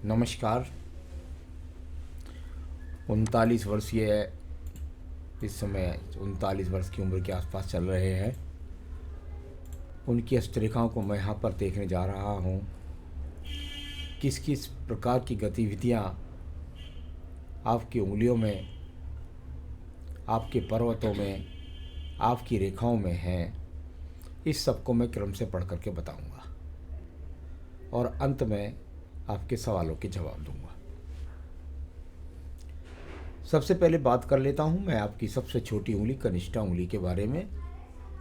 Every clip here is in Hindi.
नमस्कार। 39 वर्षीय इस समय 39 वर्ष की उम्र के आसपास चल रहे हैं। उनकी हस्तरेखाओं को मैं यहाँ पर देखने जा रहा हूँ। किस किस प्रकार की गतिविधियाँ आपकी उंगलियों में, आपके पर्वतों में, आपकी रेखाओं में हैं, इस सब को मैं क्रम से पढ़ करके बताऊँगा और अंत में आपके सवालों के जवाब दूंगा। सबसे पहले बात कर लेता हूं मैं आपकी सबसे छोटी उंगली कनिष्ठा उंगली के बारे में।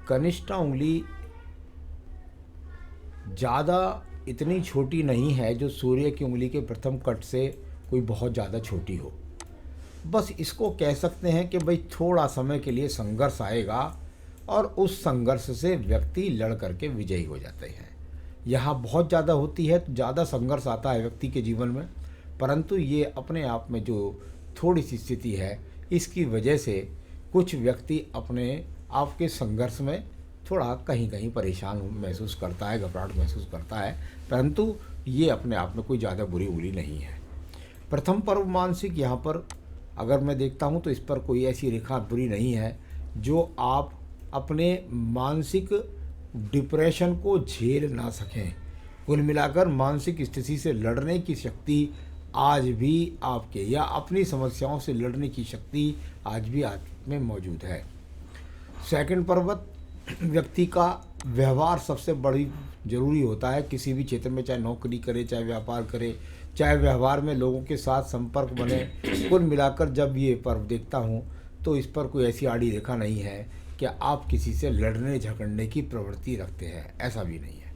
कनिष्ठा उंगली ज़्यादा इतनी छोटी नहीं है जो सूर्य की उंगली के प्रथम कट से कोई बहुत ज़्यादा छोटी हो। बस इसको कह सकते हैं कि भाई थोड़ा समय के लिए संघर्ष आएगा और उस संघर्ष से व्यक्ति लड़ करके विजयी हो जाते हैं। यहाँ बहुत ज़्यादा होती है तो ज़्यादा संघर्ष आता है व्यक्ति के जीवन में, परंतु ये अपने आप में जो थोड़ी सी स्थिति है इसकी वजह से कुछ व्यक्ति अपने आप के संघर्ष में थोड़ा कहीं कहीं परेशान महसूस करता है, घबराहट महसूस करता है, परंतु ये अपने आप में कोई ज़्यादा बुरी उंगली नहीं है। प्रथम पर्व मानसिक, यहाँ पर अगर मैं देखता हूँ तो इस पर कोई ऐसी रेखा बुरी नहीं है जो आप अपने मानसिक डिप्रेशन को झेल ना सकें। कुल मिलाकर मानसिक स्थिति से लड़ने की शक्ति आज भी आपके, या अपनी समस्याओं से लड़ने की शक्ति आज भी आप में मौजूद है। सेकंड पर्वत, व्यक्ति का व्यवहार सबसे बड़ी ज़रूरी होता है किसी भी क्षेत्र में, चाहे नौकरी करे, चाहे व्यापार करे, चाहे व्यवहार में लोगों के साथ संपर्क बने। कुल मिलाकर जब ये पर्व देखता हूँ तो इस पर कोई ऐसी आड़ी रेखा नहीं है कि आप किसी से लड़ने झगड़ने की प्रवृत्ति रखते हैं, ऐसा भी नहीं है।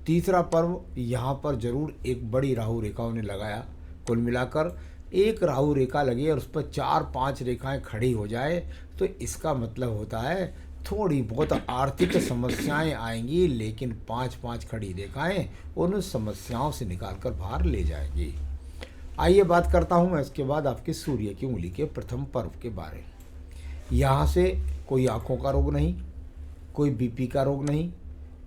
तीसरा पर्व, यहाँ पर ज़रूर एक बड़ी राहु रेखा उन्हें लगाया। कुल मिलाकर एक राहु रेखा लगी और उस पर 4-5 रेखाएं खड़ी हो जाए तो इसका मतलब होता है थोड़ी बहुत आर्थिक समस्याएं आएंगी, लेकिन 5-5 खड़ी रेखाएं उन समस्याओं से निकाल कर बाहर ले जाएंगी। आइए बात करता हूं मैं इसके बाद आपके सूर्य की उंगली के प्रथम पर्व के बारे में। यहाँ से कोई आँखों का रोग नहीं, कोई बीपी का रोग नहीं,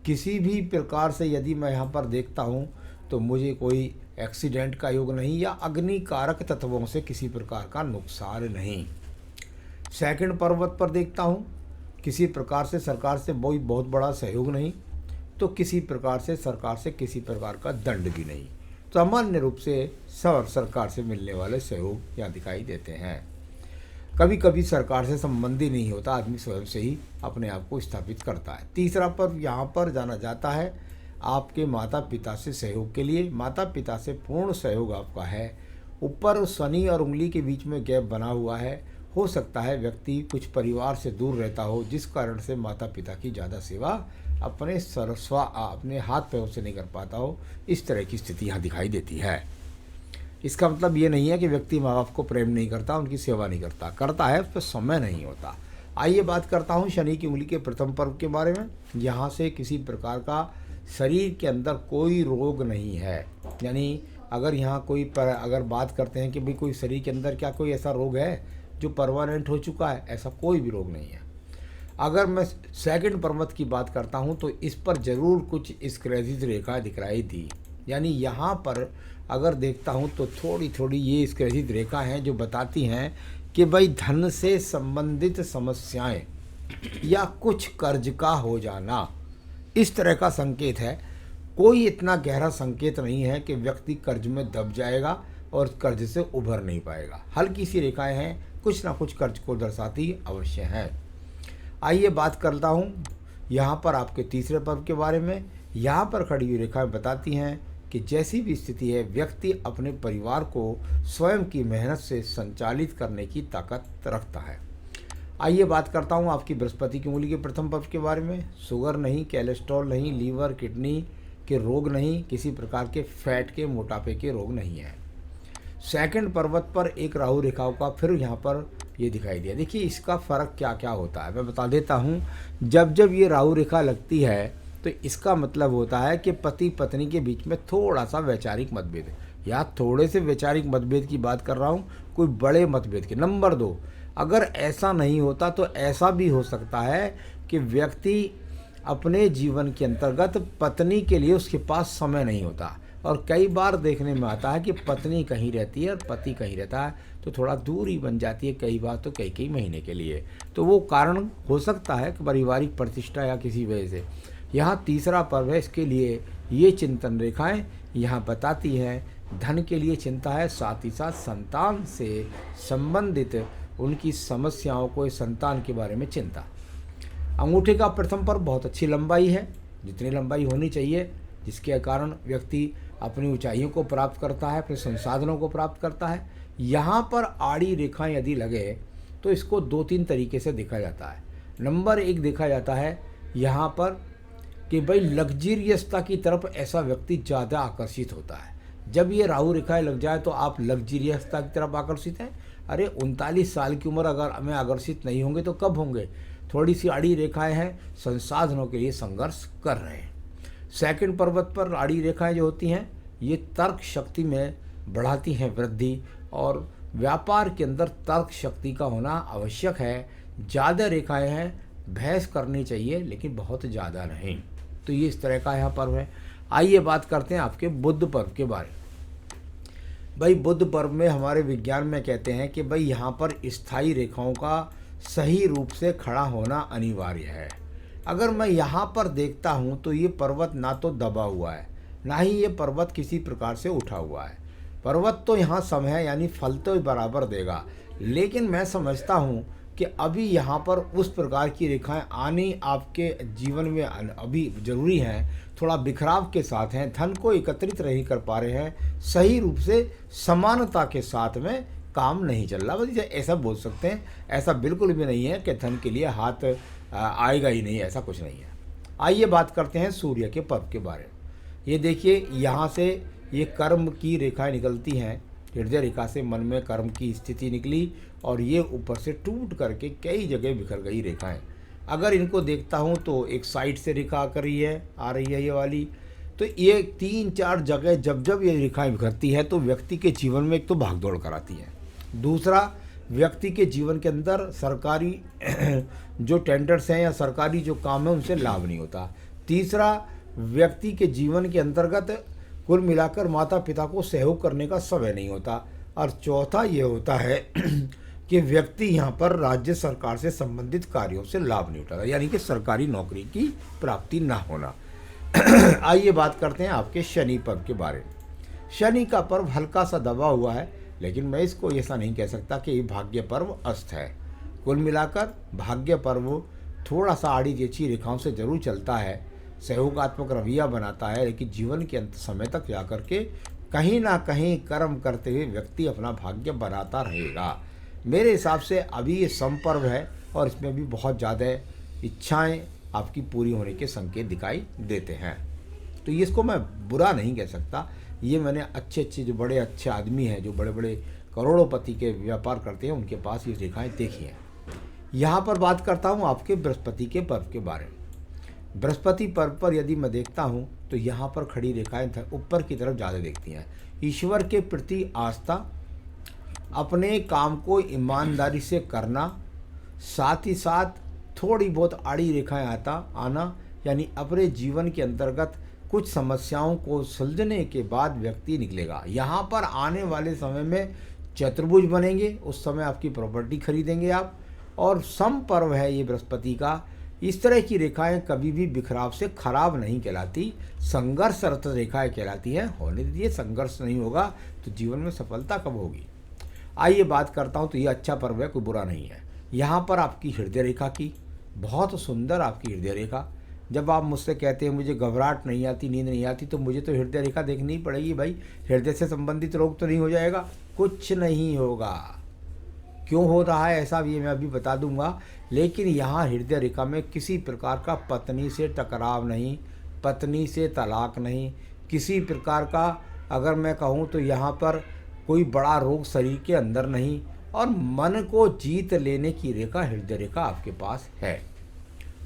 किसी भी प्रकार से यदि मैं यहाँ पर देखता हूँ तो मुझे कोई एक्सीडेंट का योग नहीं, या अग्नि कारक तत्वों से किसी प्रकार का नुकसान नहीं। सेकंड पर्वत पर देखता हूँ किसी प्रकार से सरकार से बहुत बड़ा सहयोग नहीं, तो किसी प्रकार से सरकार से किसी प्रकार का दंड भी नहीं। तो सामान्य रूप से सरकार से मिलने वाले सहयोग यहाँ दिखाई देते हैं। कभी कभी सरकार से संबंधी नहीं होता, आदमी स्वयं से ही अपने आप को स्थापित करता है। तीसरा पर्व यहाँ पर जाना जाता है आपके माता पिता से सहयोग के लिए। माता पिता से पूर्ण सहयोग आपका है। ऊपर शनि और उंगली के बीच में गैप बना हुआ है। हो सकता है व्यक्ति कुछ परिवार से दूर रहता हो, जिस कारण से माता पिता की ज़्यादा सेवा अपने हाथ पैरों से नहीं कर पाता हो। इस तरह की स्थिति यहाँ दिखाई देती है। इसका मतलब ये नहीं है कि व्यक्ति माँ बाप को प्रेम नहीं करता, उनकी सेवा नहीं करता है, उस पर समय नहीं होता। आइए बात करता हूँ शनि की उंगली के प्रथम पर्व के बारे में। यहाँ से किसी प्रकार का शरीर के अंदर कोई रोग नहीं है, यानी अगर यहाँ अगर बात करते हैं कि भाई कोई शरीर के अंदर क्या कोई ऐसा रोग है जो परमानेंट हो चुका है, ऐसा कोई भी रोग नहीं है। अगर मैं सेकंड पर्वत की बात करता हूँ तो इस पर ज़रूर कुछ स्क्रैचेज रेखा दिखाई दी, यानी यहाँ पर अगर देखता हूँ तो थोड़ी थोड़ी ये स्क्रैचेज रेखा हैं जो बताती हैं कि भाई धन से संबंधित समस्याएं या कुछ कर्ज का हो जाना, इस तरह का संकेत है। कोई इतना गहरा संकेत नहीं है कि व्यक्ति कर्ज में दब जाएगा और कर्ज से उभर नहीं पाएगा। हल्की सी रेखाएं हैं, कुछ ना कुछ कर्ज को दर्शाती अवश्य हैं। आइए बात करता हूँ यहाँ पर आपके तीसरे पर्व के बारे में। यहाँ पर खड़ी हुई रेखाएं बताती हैं कि जैसी भी स्थिति है व्यक्ति अपने परिवार को स्वयं की मेहनत से संचालित करने की ताकत रखता है। आइए बात करता हूँ आपकी बृहस्पति की उंगली के प्रथम पर्व के बारे में। शुगर नहीं, कोलेस्ट्रॉल नहीं, लीवर किडनी के रोग नहीं, किसी प्रकार के फैट के मोटापे के रोग नहीं है। सेकंड पर्वत पर एक राहु रेखाओं का फिर यहाँ पर ये दिखाई दिया। देखिए इसका फ़र्क क्या क्या होता है मैं बता देता हूँ। जब जब ये राहु रेखा लगती है तो इसका मतलब होता है कि पति पत्नी के बीच में थोड़ा सा वैचारिक मतभेद है, या थोड़े से वैचारिक मतभेद की बात कर रहा हूँ, कोई बड़े मतभेद के। नंबर 2, अगर ऐसा नहीं होता तो ऐसा भी हो सकता है कि व्यक्ति अपने जीवन के अंतर्गत पत्नी के लिए उसके पास समय नहीं होता, और कई बार देखने में आता है कि पत्नी कहीं रहती है और पति कहीं रहता है, तो थोड़ा दूरी बन जाती है, कई बार तो कई कई महीने के लिए। तो वो कारण हो सकता है कि पारिवारिक प्रतिष्ठा या किसी वजह से। यहाँ तीसरा पर्व है, इसके लिए ये चिंतन रेखाएं यहाँ बताती हैं धन के लिए चिंता है, साथ ही साथ संतान से संबंधित उनकी समस्याओं को, संतान के बारे में चिंता। अंगूठे का प्रथम पर्व बहुत अच्छी लंबाई है, जितनी लंबाई होनी चाहिए, जिसके कारण व्यक्ति अपनी ऊंचाइयों को प्राप्त करता है, अपने संसाधनों को प्राप्त करता है। यहाँ पर आड़ी रेखाएं यदि लगे तो इसको 2-3 तरीके से देखा जाता है। नंबर 1 देखा जाता है यहाँ पर कि भाई लग्जरियसता की तरफ ऐसा व्यक्ति ज़्यादा आकर्षित होता है। जब ये राहु रेखाएं लग जाए तो आप लग्जरियसता की तरफ आकर्षित हैं। अरे 39 साल की उम्र अगर हमें आकर्षित नहीं होंगे तो कब होंगे। थोड़ी सी आड़ी रेखाएं हैं, संसाधनों के लिए संघर्ष कर रहे हैं। सेकंड पर्वत पर आड़ी रेखाएं जो होती हैं ये तर्क शक्ति में बढ़ाती हैं वृद्धि, और व्यापार के अंदर तर्क शक्ति का होना आवश्यक है। ज़्यादा रेखाएं हैं, बहस करनी चाहिए लेकिन बहुत ज़्यादा नहीं। तो ये इस तरह का यहाँ पर्व है। आइए बात करते हैं आपके बुध पर्व के बारे में। भाई बुध पर्व में हमारे विज्ञान में कहते हैं कि भाई यहाँ पर स्थायी रेखाओं का सही रूप से खड़ा होना अनिवार्य है। अगर मैं यहाँ पर देखता हूँ तो ये पर्वत ना तो दबा हुआ है, ना ही ये पर्वत किसी प्रकार से उठा हुआ है। पर्वत तो यहाँ सम है, यानी फल तो बराबर देगा, लेकिन मैं समझता हूँ कि अभी यहाँ पर उस प्रकार की रेखाएं आनी आपके जीवन में अभी ज़रूरी हैं। थोड़ा बिखराव के साथ हैं, धन को एकत्रित नहीं कर पा रहे हैं, सही रूप से समानता के साथ में काम नहीं चल रहा। बस ऐसा बोल सकते हैं। ऐसा बिल्कुल भी नहीं है कि धन के लिए हाथ आएगा ही नहीं, ऐसा कुछ नहीं है। आइए बात करते हैं सूर्य के पर्व के बारे में। ये देखिए यहाँ से ये कर्म की रेखाएं निकलती हैं, हृदय रेखा से मन में कर्म की स्थिति निकली और ये ऊपर से टूट करके कई जगह बिखर गई रेखाएं। अगर इनको देखता हूँ तो एक साइड से रेखा आ रही है ये वाली। तो ये 3-4 जगह जब जब ये रेखाएं बिखरती है तो व्यक्ति के जीवन में एक तो भागदौड़ कराती है, दूसरा व्यक्ति के जीवन के अंदर सरकारी जो टेंडर्स हैं या सरकारी जो काम है उनसे लाभ नहीं होता, तीसरा व्यक्ति के जीवन के अंतर्गत कुल मिलाकर माता पिता को सहयोग करने का समय नहीं होता, और चौथा ये होता है कि व्यक्ति यहाँ पर राज्य सरकार से संबंधित कार्यों से लाभ नहीं उठाता, यानी कि सरकारी नौकरी की प्राप्ति ना होना। आइए बात करते हैं आपके शनि पर्व के बारे में। शनि का पर्व हल्का सा दबा हुआ है, लेकिन मैं इसको ऐसा नहीं कह सकता कि ये भाग्य पर्व अस्त है। कुल मिलाकर भाग्य पर्व थोड़ा सा आड़ी तिरछी रेखाओं से जरूर चलता है, सहयोगात्मक रवैया बनाता है, लेकिन जीवन के अंत समय तक जाकर के कहीं ना कहीं कर्म करते हुए व्यक्ति अपना भाग्य बनाता रहेगा। मेरे हिसाब से अभी ये समपर्व है और इसमें भी बहुत ज़्यादा इच्छाएं आपकी पूरी होने के संकेत दिखाई देते हैं। तो ये इसको मैं बुरा नहीं कह सकता। ये मैंने अच्छे जो बड़े अच्छे आदमी हैं, जो बड़े बड़े करोड़ोंपति के व्यापार करते हैं, उनके पास ये रेखाएं देखी हैं। यहाँ पर बात करता हूँ आपके बृहस्पति के पर्व के बारे में। बृहस्पति पर्व पर यदि मैं देखता हूँ तो यहाँ पर खड़ी रेखाएं ऊपर की तरफ ज़्यादा दिखती हैं। ईश्वर के प्रति आस्था, अपने काम को ईमानदारी से करना, साथ ही साथ थोड़ी बहुत आड़ी रेखाएं आना, यानी अपने जीवन के अंतर्गत कुछ समस्याओं को सुलझने के बाद व्यक्ति निकलेगा। यहाँ पर आने वाले समय में चतुर्भुज बनेंगे, उस समय आपकी प्रॉपर्टी खरीदेंगे आप। और सम पर्व है ये बृहस्पति का। इस तरह की रेखाएं कभी भी बिखराव से खराब नहीं कहलाती, संघर्षरत रेखाएं कहलाती हैं। होने दीजिए, संघर्ष नहीं होगा तो जीवन में सफलता कब होगी। आइए बात करता हूँ तो ये अच्छा पर्व है, कोई बुरा नहीं है। यहाँ पर आपकी हृदय रेखा की बहुत सुंदर आपकी हृदय रेखा। जब आप मुझसे कहते हैं मुझे घबराहट नहीं आती, नींद नहीं आती, तो मुझे तो हृदय रेखा देखनी ही पड़ेगी भाई। हृदय से संबंधित रोग तो नहीं हो जाएगा? कुछ नहीं होगा। क्यों हो रहा है ऐसा ये मैं अभी बता दूंगा, लेकिन यहाँ हृदय रेखा में किसी प्रकार का पत्नी से टकराव नहीं, पत्नी से तलाक नहीं, किसी प्रकार का अगर मैं कहूँ तो यहाँ पर कोई बड़ा रोग शरीर के अंदर नहीं, और मन को जीत लेने की रेखा हृदय रेखा आपके पास है।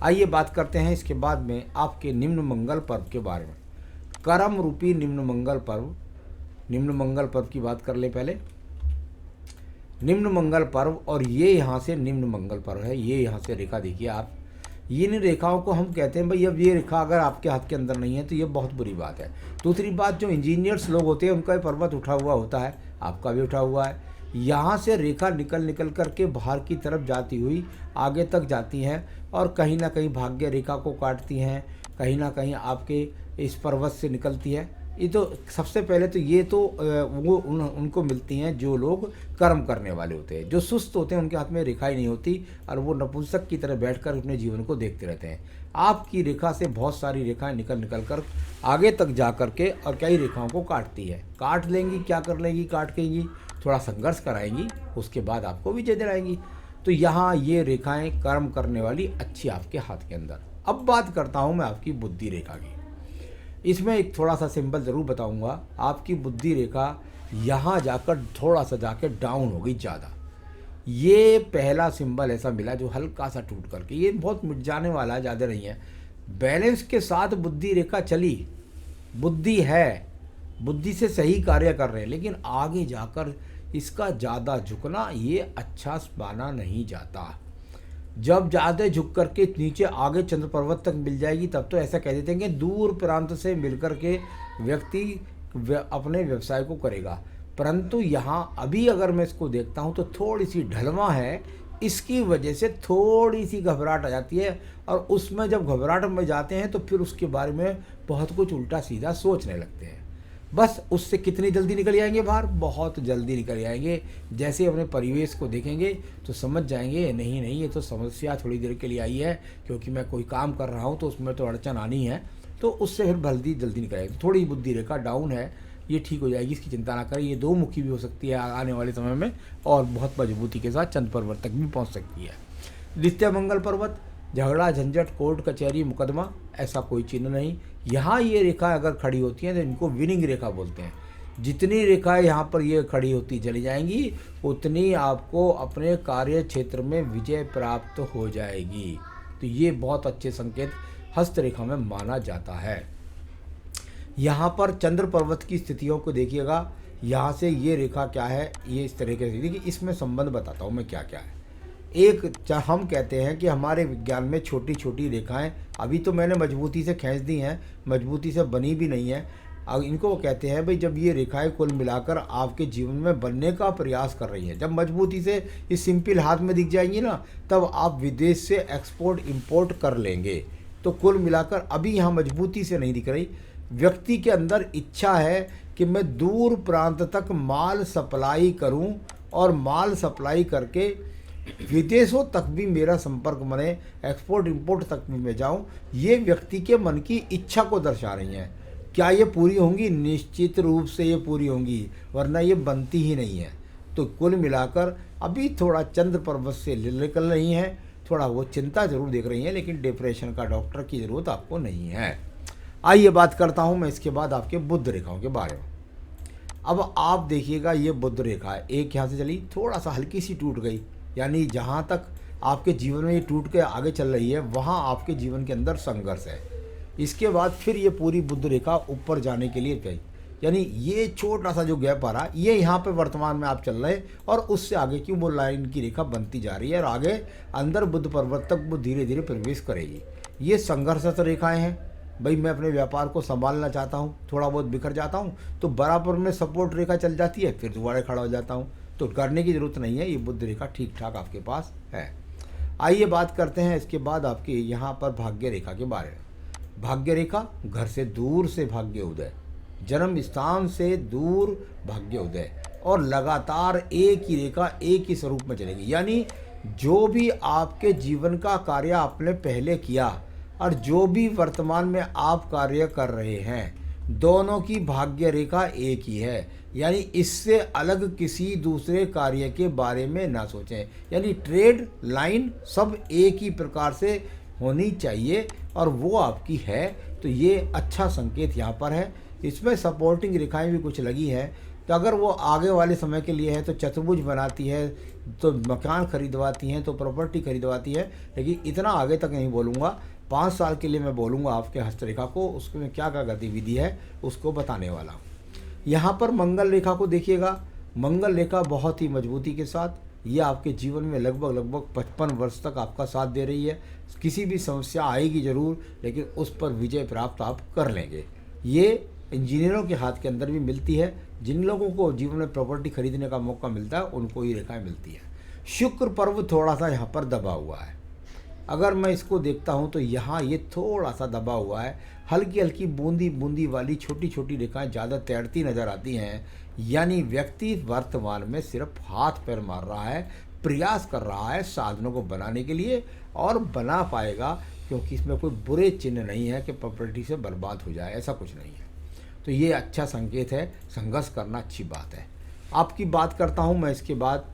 आइए बात करते हैं इसके बाद में आपके निम्न मंगल पर्व के बारे में। कर्म रूपी निम्न मंगल पर्व की बात कर ले पहले। निम्न मंगल पर्व, और ये यहाँ से निम्न मंगल पर्व है, ये यहाँ से रेखा देखिए आप। इन रेखाओं को हम कहते हैं भाई अब ये रेखा अगर आपके हाथ के अंदर नहीं है तो ये बहुत बुरी बात है। दूसरी बात, जो इंजीनियर्स लोग होते हैं उनका भी पर्वत उठा हुआ होता है, आपका भी उठा हुआ है। यहाँ से रेखा निकल निकल करके बाहर की तरफ जाती हुई आगे तक जाती हैं और कहीं ना कहीं भाग्य रेखा को काटती हैं, कहीं ना कहीं आपके इस पर्वत से निकलती है। ये तो सबसे पहले तो ये तो उनको मिलती हैं जो लोग कर्म करने वाले होते हैं। जो सुस्त होते हैं उनके हाथ में रेखा ही नहीं होती और वो नपुंसक की तरह बैठकर अपने जीवन को देखते रहते हैं। आपकी रेखा से बहुत सारी रेखाएं निकल निकल कर आगे तक जा कर के और कई रेखाओं को काटती है। काट लेंगी, क्या कर लेंगी, काट केंगी, थोड़ा संघर्ष कराएंगी, उसके बाद आपको विजय दिलाएंगी। तो यहाँ ये रेखाएं कर्म करने वाली अच्छी आपके हाथ के अंदर। अब बात करता हूँ मैं आपकी बुद्धि रेखा की। इसमें एक थोड़ा सा सिंबल ज़रूर बताऊंगा। आपकी बुद्धि रेखा यहाँ जाकर थोड़ा सा जाकर डाउन हो गई ज़्यादा। ये पहला सिंबल ऐसा मिला जो हल्का सा टूट करके, ये बहुत मिट जाने वाला है, ज़्यादा नहीं है। बैलेंस के साथ बुद्धि रेखा चली, बुद्धि है, बुद्धि से सही कार्य कर रहे हैं, लेकिन आगे जाकर इसका ज़्यादा झुकना ये अच्छा माना नहीं जाता। जब ज़्यादा झुक करके नीचे आगे चंद्र पर्वत तक मिल जाएगी तब तो ऐसा कह देते हैं कि दूर प्रांत से मिलकर के व्यक्ति अपने व्यवसाय को करेगा। परंतु यहाँ अभी अगर मैं इसको देखता हूँ तो थोड़ी सी ढलवा है, इसकी वजह से थोड़ी सी घबराहट आ जाती है और उसमें जब घबराहट में जाते हैं तो फिर उसके बारे में बहुत कुछ उल्टा सीधा सोचने लगते हैं। बस उससे कितनी जल्दी निकल जाएंगे बाहर, बहुत जल्दी निकल जाएंगे। जैसे अपने परिवेश को देखेंगे तो समझ जाएंगे नहीं नहीं ये तो समस्या थोड़ी देर के लिए आई है, क्योंकि मैं कोई काम कर रहा हूँ तो उसमें तो अड़चन आनी है, तो उससे फिर जल्दी जल्दी निकल जाएगी। थोड़ी बुद्धि रेखा डाउन है, ये ठीक हो जाएगी, इसकी चिंता ना करें। ये दो मुखी भी हो सकती है आने वाले समय में और बहुत मजबूती के साथ चंद्र पर्वत तक भी पहुँच सकती है। द्वितीय मंगल पर्वत, झगड़ा झंझट कोर्ट कचहरी मुकदमा ऐसा कोई चिन्ह नहीं। यहाँ ये रेखा अगर खड़ी होती हैं तो इनको विनिंग रेखा बोलते हैं। जितनी रेखाएं यहाँ पर ये खड़ी होती चली जाएंगी उतनी आपको अपने कार्य क्षेत्र में विजय प्राप्त हो जाएगी। तो ये बहुत अच्छे संकेत हस्त रेखा में माना जाता है। यहाँ पर चंद्र पर्वत की स्थितियों को देखिएगा, यहाँ से ये रेखा क्या है, ये इस तरह से देखिए, इसमें संबंध बताता हूँ मैं क्या क्या है। एक हम कहते हैं कि हमारे विज्ञान में छोटी छोटी रेखाएं, अभी तो मैंने मजबूती से खींच दी हैं, मजबूती से बनी भी नहीं है। अब इनको वो कहते हैं भाई जब ये रेखाएं कुल मिलाकर आपके जीवन में बनने का प्रयास कर रही हैं, जब मजबूती से इस सिंपल हाथ में दिख जाएंगी ना, तब आप विदेश से एक्सपोर्ट इंपोर्ट कर लेंगे। तो कुल मिलाकर अभी यहाँ मजबूती से नहीं दिख रही। व्यक्ति के अंदर इच्छा है कि मैं दूर प्रांत तक माल सप्लाई करूँ और माल सप्लाई करके विदेशों तक भी मेरा संपर्क बने, एक्सपोर्ट इंपोर्ट तक भी मैं जाऊं। ये व्यक्ति के मन की इच्छा को दर्शा रही हैं। क्या ये पूरी होंगी? निश्चित रूप से ये पूरी होंगी, वरना ये बनती ही नहीं है। तो कुल मिलाकर अभी थोड़ा चंद्र पर्वत से निकल रही हैं, थोड़ा वो चिंता जरूर देख रही हैं, लेकिन डिप्रेशन का डॉक्टर की ज़रूरत आपको नहीं है। आइए बात करता हूँ मैं इसके बाद आपके बुध रेखाओं के बारे में। अब आप देखिएगा ये बुध रेखा है, एक यहाँ से चली, थोड़ा सा हल्की सी टूट गई, यानी जहाँ तक आपके जीवन में ये टूट के आगे चल रही है वहाँ आपके जीवन के अंदर संघर्ष है। इसके बाद फिर ये पूरी बुध रेखा ऊपर जाने के लिए चाहिए, यानी ये छोटा सा जो गैप आ रहा ये यहाँ पे वर्तमान में आप चल रहे हैं और उससे आगे की वो लाइन की रेखा बनती जा रही है और आगे अंदर बुध पर्वत तक वो धीरे धीरे प्रवेश करेगी। ये संघर्षरत रेखाएँ हैं। भाई मैं अपने व्यापार को संभालना चाहता हूँ, थोड़ा बहुत बिखर जाता हूँ तो बराबर में सपोर्ट रेखा चल जाती है, फिर दोबारा खड़ा हो जाता हूँ। तो करने की ज़रूरत नहीं है, ये बुध रेखा ठीक ठाक आपके पास है। आइए बात करते हैं इसके बाद आपके यहाँ पर भाग्य रेखा के बारे में। भाग्य रेखा, घर से दूर से भाग्य उदय, जन्म स्थान से दूर भाग्य उदय, और लगातार एक ही रेखा एक ही स्वरूप में चलेगी। यानी जो भी आपके जीवन का कार्य आपने पहले किया और जो भी वर्तमान में आप कार्य कर रहे हैं, दोनों की भाग्य रेखा एक ही है। यानी इससे अलग किसी दूसरे कार्य के बारे में ना सोचें। यानी ट्रेड लाइन सब एक ही प्रकार से होनी चाहिए और वो आपकी है। तो ये अच्छा संकेत यहाँ पर है। इसमें सपोर्टिंग रेखाएं भी कुछ लगी हैं, तो अगर वो आगे वाले समय के लिए है तो चतुर्भुज बनाती है, तो मकान खरीदवाती हैं, तो प्रॉपर्टी खरीदवाती है। लेकिन इतना आगे तक नहीं बोलूँगा, 5 साल के लिए मैं बोलूँगा आपके हस्तरेखा को, उसमें क्या क्या गतिविधि है उसको बताने वाला हूँ। यहाँ पर मंगल रेखा को देखिएगा। मंगल रेखा बहुत ही मजबूती के साथ ये आपके जीवन में लगभग 55 वर्ष तक आपका साथ दे रही है। किसी भी समस्या आएगी ज़रूर, लेकिन उस पर विजय प्राप्त आप कर लेंगे। ये इंजीनियरों के हाथ के अंदर भी मिलती है। जिन लोगों को जीवन में प्रॉपर्टी खरीदने का मौका मिलता है उनको ये रेखाएं मिलती है। शुक्र पर्व थोड़ा सा यहाँ पर दबा हुआ है। अगर मैं इसको देखता हूँ तो यहाँ ये थोड़ा सा दबा हुआ है। हल्की हल्की बूंदी बूंदी वाली छोटी छोटी रेखाएं ज़्यादा तैरती नज़र आती हैं। यानी व्यक्ति वर्तमान में सिर्फ हाथ पैर मार रहा है, प्रयास कर रहा है साधनों को बनाने के लिए, और बना पाएगा, क्योंकि इसमें कोई बुरे चिन्ह नहीं है कि प्रॉपर्टी से बर्बाद हो जाए, ऐसा कुछ नहीं है। तो ये अच्छा संकेत है, संघर्ष करना अच्छी बात है। आपकी बात करता हूँ मैं इसके बाद।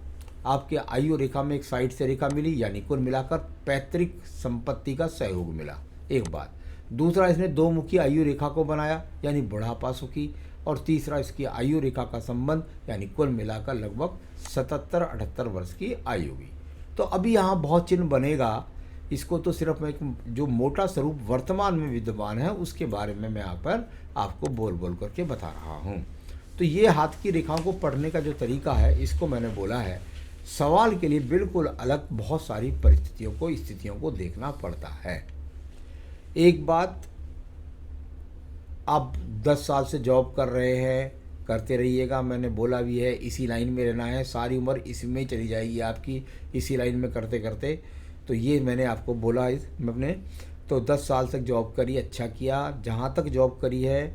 आपके आयु रेखा में एक साइड से रेखा मिली, यानी कुल मिलाकर पैतृक संपत्ति का सहयोग मिला, एक बात। दूसरा, इसने दो मुखी आयु रेखा को बनाया, यानी बुढ़ापा सुखी। और तीसरा, इसकी आयु रेखा का संबंध, यानी कुल मिलाकर लगभग 77-78 वर्ष की आयु हुई। तो अभी यहाँ बहुत चिन्ह बनेगा। इसको तो सिर्फ मैं एक जो मोटा स्वरूप वर्तमान में विद्यमान है उसके बारे में मैं यहाँ पर आपको बोल बोल करके बता रहा हूँ। तो ये हाथ की रेखाओं को पढ़ने का जो तरीका है, इसको मैंने बोला है सवाल के लिए बिल्कुल अलग बहुत सारी परिस्थितियों को, स्थितियों को देखना पड़ता है। एक बात, आप 10 साल से जॉब कर रहे हैं, करते रहिएगा। मैंने बोला भी है इसी लाइन में रहना है, सारी उम्र इसी में चली जाएगी आपकी, इसी लाइन में करते करते। तो ये मैंने आपको बोला अपने। तो 10 साल तक जॉब करी, अच्छा किया। जहाँ तक जॉब करी है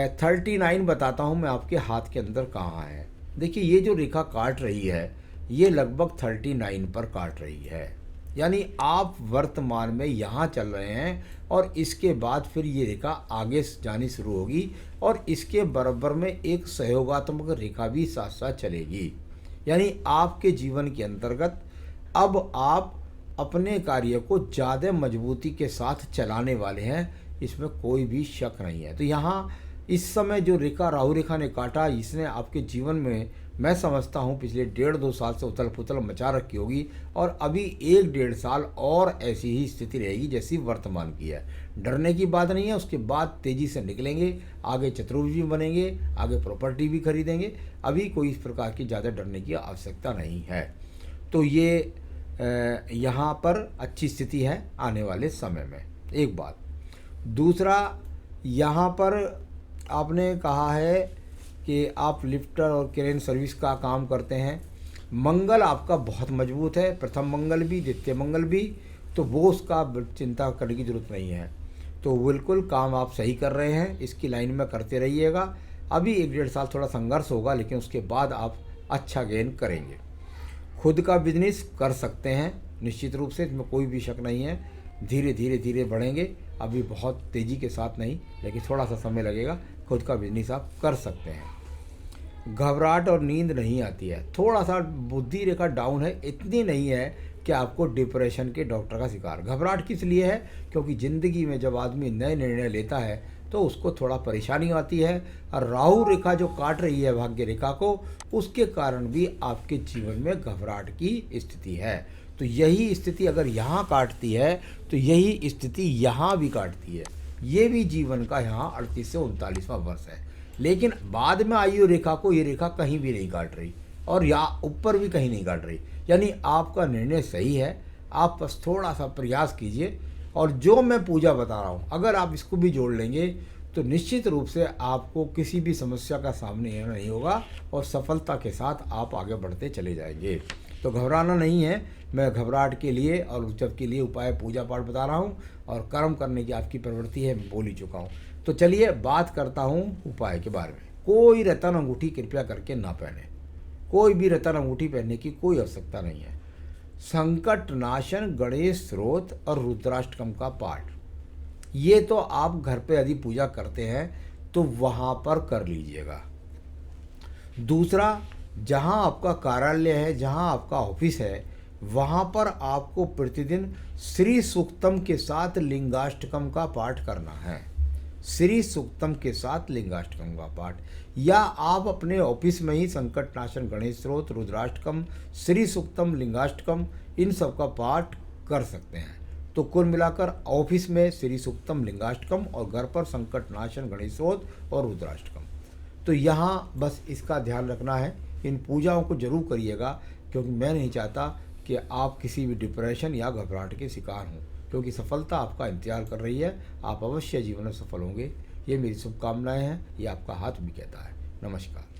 39 बताता हूँ मैं आपके हाथ के अंदर कहाँ है। देखिए ये जो रेखा काट रही है ये लगभग 39 पर काट रही है, यानी आप वर्तमान में यहाँ चल रहे हैं और इसके बाद फिर ये रेखा आगे जानी शुरू होगी और इसके बराबर में एक सहयोगात्मक रेखा भी साथ साथ चलेगी। यानी आपके जीवन के अंतर्गत अब आप अपने कार्य को ज़्यादा मजबूती के साथ चलाने वाले हैं, इसमें कोई भी शक नहीं है। तो यहाँ इस समय जो रेखा राहु रेखा ने काटा, इसने आपके जीवन में मैं समझता हूँ पिछले 1.5-2 साल से उथल पुथल मचा रखी होगी, और अभी 1-1.5 साल और ऐसी ही स्थिति रहेगी जैसी वर्तमान की है। डरने की बात नहीं है, उसके बाद तेज़ी से निकलेंगे, आगे चतुर्भुज बनेंगे, आगे प्रॉपर्टी भी खरीदेंगे। अभी कोई इस प्रकार की ज़्यादा डरने की आवश्यकता नहीं है। तो ये यहाँ पर अच्छी स्थिति है आने वाले समय में, एक बात। दूसरा, यहाँ पर आपने कहा है कि आप लिफ्टर और क्रेन सर्विस का काम करते हैं। मंगल आपका बहुत मजबूत है, प्रथम मंगल भी द्वितीय मंगल भी, तो वो उसका चिंता करने की ज़रूरत नहीं है। तो बिल्कुल काम आप सही कर रहे हैं, इसकी लाइन में करते रहिएगा। अभी 1-1.5 साल थोड़ा संघर्ष होगा, लेकिन उसके बाद आप अच्छा गेन करेंगे। खुद का बिजनेस कर सकते हैं निश्चित रूप से, इसमें कोई भी शक नहीं है। धीरे धीरे धीरे बढ़ेंगे, अभी बहुत तेज़ी के साथ नहीं, लेकिन थोड़ा सा समय लगेगा। खुद का बिजनेस आप कर सकते हैं। घबराहट और नींद नहीं आती है, थोड़ा सा बुद्धि रेखा डाउन है, इतनी नहीं है कि आपको डिप्रेशन के डॉक्टर का शिकार। घबराहट किस लिए है? क्योंकि ज़िंदगी में जब आदमी नए निर्णय लेता है तो उसको थोड़ा परेशानी आती है, और राहु रेखा जो काट रही है भाग्य रेखा को, उसके कारण भी आपके जीवन में घबराहट की स्थिति है। तो यही स्थिति अगर यहाँ काटती है तो यही स्थिति यहाँ भी काटती है। ये भी जीवन का यहाँ 38 से 39वां वर्ष है, लेकिन बाद में आयु रेखा को ये रेखा कहीं भी नहीं काट रही, और या ऊपर भी कहीं नहीं काट रही। यानी आपका निर्णय सही है, आप बस थोड़ा सा प्रयास कीजिए। और जो मैं पूजा बता रहा हूँ, अगर आप इसको भी जोड़ लेंगे तो निश्चित रूप से आपको किसी भी समस्या का सामने नहीं होगा, और सफलता के साथ आप आगे बढ़ते चले जाएंगे। तो घबराना नहीं है। मैं घबराहट के लिए और उच्चव के लिए उपाय पूजा पाठ बता रहा हूँ, और कर्म करने की आपकी प्रवृत्ति है, बोल ही चुका हूँ। तो चलिए बात करता हूँ उपाय के बारे में। कोई रतन अंगूठी कृपया करके ना पहने, कोई भी रतन अंगूठी पहनने की कोई आवश्यकता नहीं है। संकट नाशन, गणेश स्रोत और रुद्राष्टकम का पाठ, ये तो आप घर पे यदि पूजा करते हैं तो वहाँ पर कर लीजिएगा। दूसरा, जहाँ आपका कार्यालय है, जहाँ आपका ऑफिस है, वहाँ पर आपको प्रतिदिन श्री सूक्तम के साथ लिंगाष्टकम का पाठ करना है। श्री सूक्तम के साथ लिंगाष्टकम का पाठ, या आप अपने ऑफिस में ही संकट नाशन, गणेश स्रोत, रुद्राष्टकम, श्री सूक्तम, लिंगाष्टकम, इन सब का पाठ कर सकते हैं। तो कुल मिलाकर ऑफिस में श्री सूक्तम, लिंगाष्टकम, और घर पर संकट नाशन, गणेश स्रोत और रुद्राष्टकम। तो यहाँ बस इसका ध्यान रखना है। इन पूजाओं को जरूर करिएगा, क्योंकि मैं नहीं चाहता कि आप किसी भी डिप्रेशन या घबराहट के शिकार हों, क्योंकि सफलता आपका इंतजार कर रही है। आप अवश्य जीवन में सफल होंगे। ये मेरी शुभकामनाएं हैं, ये आपका हाथ भी कहता है। नमस्कार।